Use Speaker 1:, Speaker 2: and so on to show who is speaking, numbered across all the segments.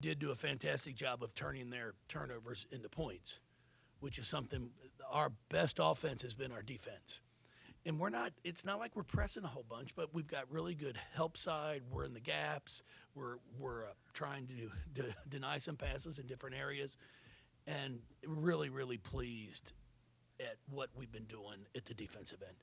Speaker 1: did do a fantastic job of turning their turnovers into points, which is something our best offense has been our defense. And it's not like we're pressing a whole bunch, but we've got really good help side. We're in the gaps. We're trying to deny some passes in different areas, and really, really pleased at what we've been doing at the defensive end.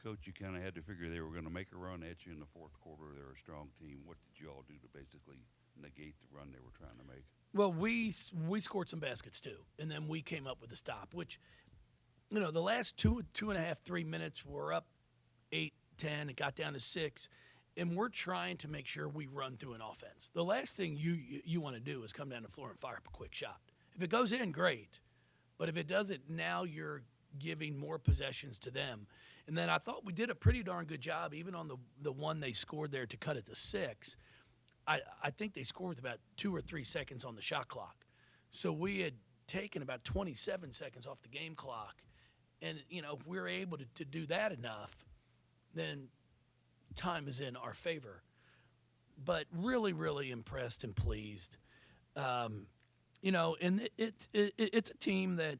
Speaker 2: Coach, you kind of had to figure they were going to make a run at you in the fourth quarter. They're a strong team. What did you all do to basically negate the run they were trying to make?
Speaker 1: Well, we scored some baskets too, and then we came up with a stop, which the last 2.5, 3 minutes we're up 8, 10. It got down to 6, and we're trying to make sure we run through an offense. The last thing you want to do is come down the floor and fire up a quick shot. If it goes in, great, but if it doesn't, now you're giving more possessions to them. And then I thought we did a pretty darn good job, even on the one they scored there to cut it to 6. I think they scored with about 2 or 3 seconds on the shot clock. So we had taken about 27 seconds off the game clock. And, if we're able to do that enough, then time is in our favor. But really, really impressed and pleased. And it's a team that,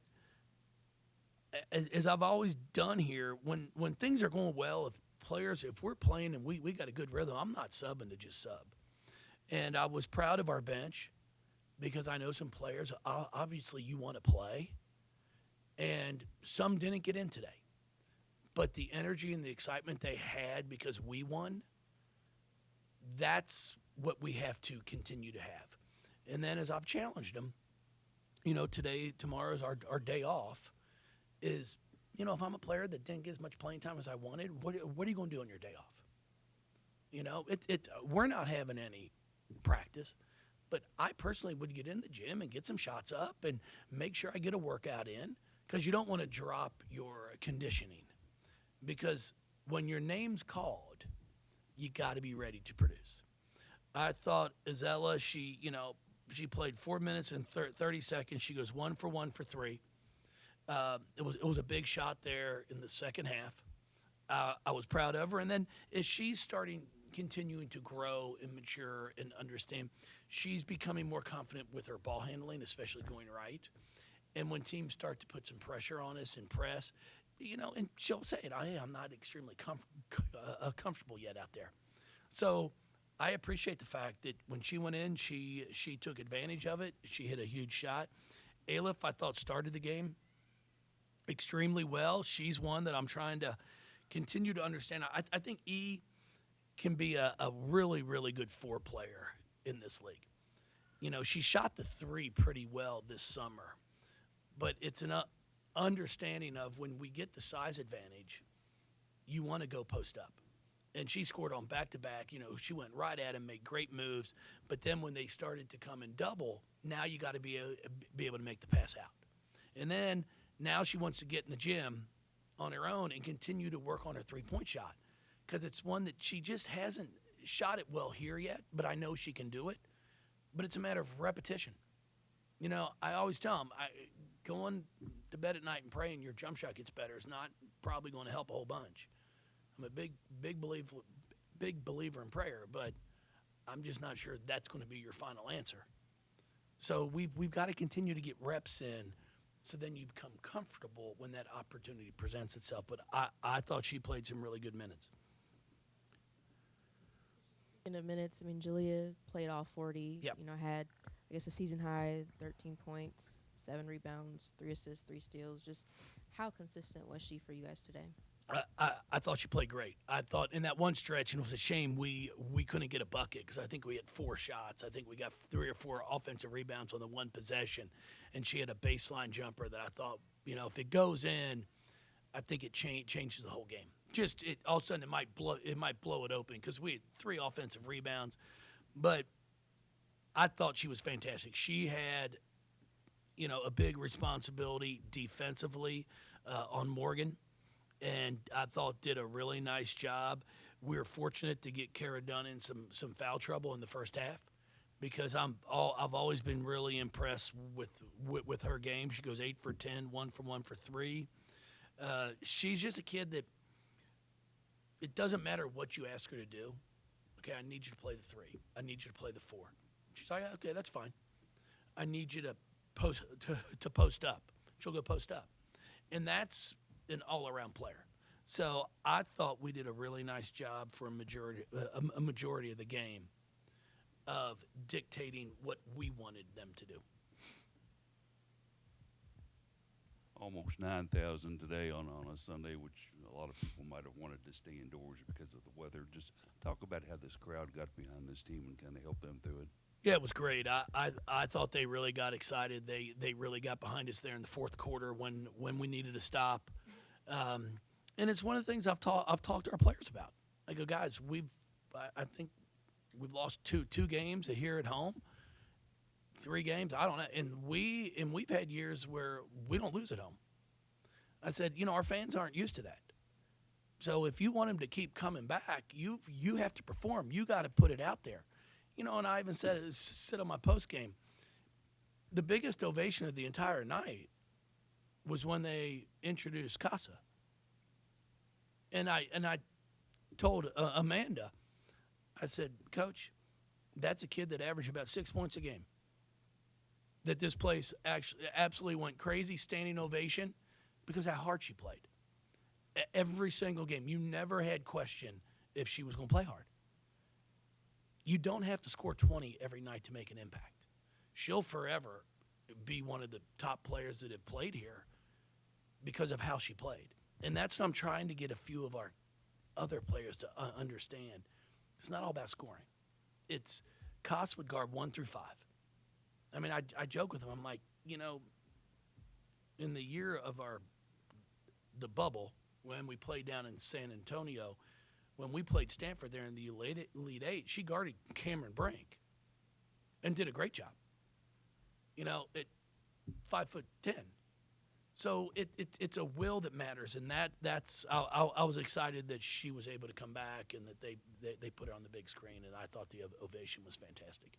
Speaker 1: as I've always done here, when things are going well, if we're playing and we got a good rhythm, I'm not subbing to just sub. And I was proud of our bench because I know some players, obviously you want to play, and some didn't get in today. But the energy and the excitement they had because we won, that's what we have to continue to have. And then as I've challenged them, tomorrow's our day off, is, if I'm a player that didn't get as much playing time as I wanted, what are you going to do on your day off? We're not having any practice, but I personally would get in the gym and get some shots up and make sure I get a workout in, because you don't want to drop your conditioning, because when your name's called, you got to be ready to produce. I thought Azella, she played 4 minutes and 30 seconds. She goes 1 for 1 for 3. It was a big shot there in the second half. I was proud of her. And then as she's continuing to grow and mature and understand, she's becoming more confident with her ball handling, especially going right. And when teams start to put some pressure on us and press, and she'll say it, I'm not extremely comfortable yet out there. So I appreciate the fact that when she went in, she took advantage of it. She hit a huge shot. Aleph, I thought, started the game extremely well. She's one that I'm trying to continue to understand. I think E can be a really, really good 4 player in this league. She shot the 3 pretty well this summer, but it's an understanding of when we get the size advantage, you want to go post up. And she scored on back-to-back. She went right at him, made great moves. But then when they started to come in double, now you got to be able to make the pass out. And then now she wants to get in the gym on her own and continue to work on her three-point shot, because it's one that she just hasn't shot it well here yet, but I know she can do it. But it's a matter of repetition. I always tell them, going to bed at night and praying your jump shot gets better is not probably going to help a whole bunch. I'm a big believer in prayer, but I'm just not sure that's going to be your final answer. So we've got to continue to get reps in, so then you become comfortable when that opportunity presents itself. But I thought she played some really good minutes.
Speaker 3: In the minutes, Julia played all 40.
Speaker 1: Yep.
Speaker 3: Had, I guess, a season high, 13 points, 7 rebounds, 3 assists, 3 steals. Just how consistent was she for you guys today?
Speaker 1: I thought she played great. I thought in that one stretch, and it was a shame we couldn't get a bucket, because I think we had 4 shots. I think we got 3 or 4 offensive rebounds on the one possession, and she had a baseline jumper that I thought, if it goes in, I think it changes the whole game. Just all of a sudden it might blow it open, because we had 3 offensive rebounds, but I thought she was fantastic. She had, a big responsibility defensively on Morgan, and I thought did a really nice job. We were fortunate to get Kara Dunn in some foul trouble in the first half, because I've always been really impressed with her game. She goes 8 for 10, 1 for 1 for 3. She's just a kid that it doesn't matter what you ask her to do. Okay, I need you to play the 3. I need you to play the 4. She's like, okay, that's fine. I need you to post up. She'll go post up. And that's an all-around player. So I thought we did a really nice job for a majority of the game of dictating what we wanted them to do.
Speaker 2: Almost 9,000 today on a Sunday, which a lot of people might have wanted to stay indoors because of the weather. Just talk about how this crowd got behind this team and kind of helped them through it.
Speaker 1: Yeah, it was great. I thought they really got excited. They really got behind us there in the fourth quarter when we needed to stop. And it's one of the things I've talked to our players about. I go, guys, I think we've lost two games here at home. 3 games, I don't know, and we've had years where we don't lose at home. I said, our fans aren't used to that. So if you want them to keep coming back, you have to perform. You got to put it out there. And I even said on my post game, the biggest ovation of the entire night was when they introduced Casa. And I told Amanda, I said, Coach, that's a kid that averaged about 6 points a game. That this place actually absolutely went crazy, standing ovation, because how hard she played. Every single game. You never had question if she was going to play hard. You don't have to score 20 every night to make an impact. She'll forever be one of the top players that have played here because of how she played. And that's what I'm trying to get a few of our other players to understand. It's not all about scoring. It's Koss would guard 1 through 5. I mean, I joke with him. I'm like, in the year of the bubble, when we played down in San Antonio, when we played Stanford there in the Elite 8, she guarded Cameron Brink and did a great job. At 5'10". So it's a will that matters, and that's I was excited that she was able to come back and that they put her on the big screen, and I thought the ovation was fantastic.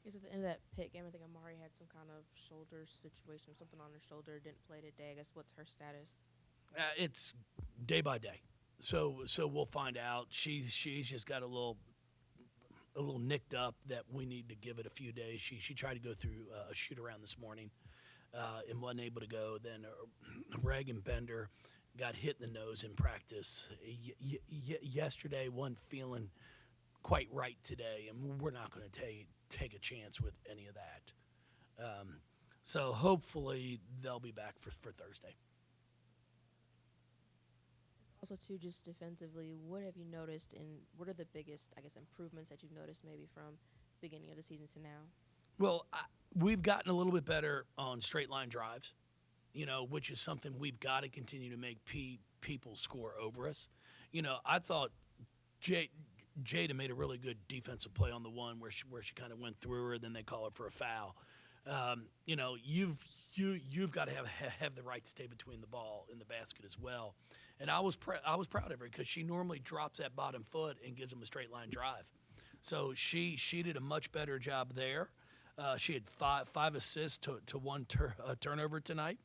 Speaker 3: At the end of that Pitt game, I think Amari had some kind of shoulder situation, something on her shoulder, didn't play today. I guess what's her status?
Speaker 1: It's day by day, so we'll find out. She's just got a little nicked up that we need to give it a few days. She tried to go through a shoot around this morning and wasn't able to go. Then Reagan Bender got hit in the nose in practice yesterday. Wasn't feeling quite right today, and we're not going to take a chance with any of that. So hopefully they'll be back for Thursday.
Speaker 3: Also, too, just defensively, what have you noticed, and what are the biggest, improvements that you've noticed maybe from beginning of the season to now?
Speaker 1: Well, we've gotten a little bit better on straight line drives, which is something we've got to continue to make people score over us. I thought Jada made a really good defensive play on the one where she kind of went through her, then they call her for a foul. You've got to have the right to stay between the ball and the basket as well. And I was proud of her because she normally drops that bottom foot and gives them a straight line drive. So she did a much better job there. She had five assists to 1 turnover tonight.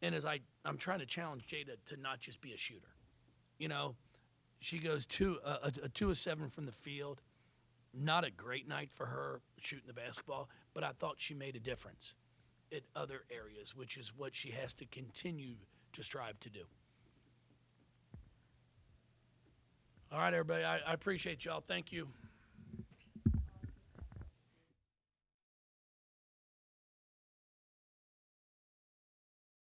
Speaker 1: And as I'm trying to challenge Jada to not just be a shooter, she goes 2 of 7 from the field. Not a great night for her shooting the basketball, but I thought she made a difference in other areas, which is what she has to continue to strive to do. All right, everybody. I appreciate y'all. Thank you.